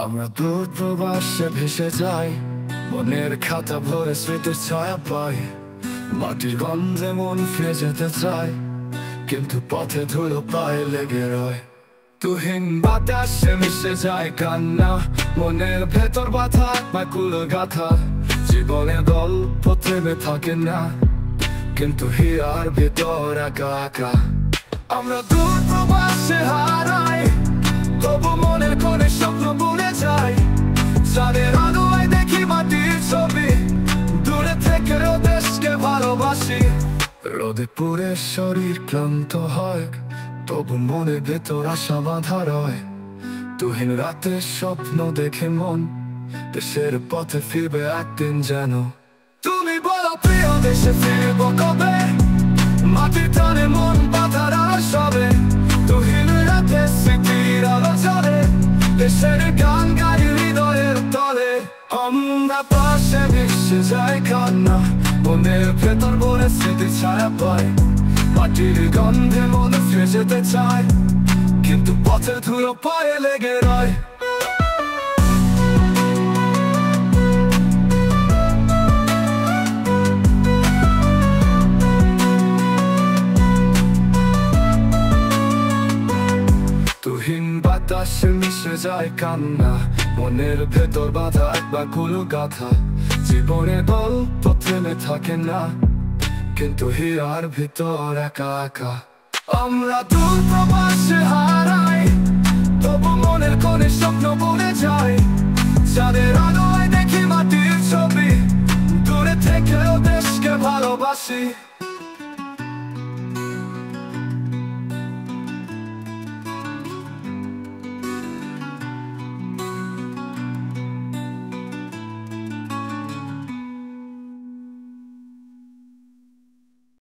আমরা দূর প্রবাসে ভেসে যাই, মনের খাতা ভরে স্মৃতির ছায়া পাই। মাটির গন্ধে মন ফিরে যেতে চায়, কিন্তু পথে ধুলো পায়ে লেগে রয়। তুহিন বাতাসে মিশে যায় কান্না, মনের ভেতর বাঁধা মাকুল গাথা। জীবনে গল্প থেমে থাকে না, কিন্তু হিয়ার ভিতর একা একা। আমরা দূর প্রবাসে হারাই, তবু মনের কোণে স্বপ্ন ভুলে যাই। চাঁদের আলোয় দেখি মাটির ছবি, দূরে থেকেও দেশকে ভালোবাসি। রোদে পুড়ে শরীর ক্লান্ত হয়, তবু মনের ভেতর আশা বাঁধা রয়। তুহিন রাতে স্বপ্ন দেখে মন, দেশের পথে ফিরবে একদিন যেন। তুমি বলো প্রিয় দেশে ফিরবো কবে, মাটির টানে মন বাঁধার সবে। তুহিন রাতে স্মৃতির আলো জ্বলে, দেশের গান গাই হৃদয়ের তলে। আমরা পাশে ভেসে যায় কান্না, মনের ভেতর ভরে স্মৃতির ছায়া পাই। মাটির গন্ধে মন ফিরে যেতে চায়, কিন্তু পথে ধুলো পায়ে লেগে রয়। তুহিন বাতাসে মিশে যায় কান্না, মনের ভেতর বাঁধা একবার কুলো গাথা। জীবনে গল্প থেমে থাকে না, কিন্তু হিয়ার ভিতর একা একা। আমরা দূর প্রবাসে হারাই, তবু মনের কোণে স্বপ্ন ভুলে যাই। চাঁদের আলোয় দেখি মাটির ছবি, দূরে থেকেও দেশকে ভালোবাসি।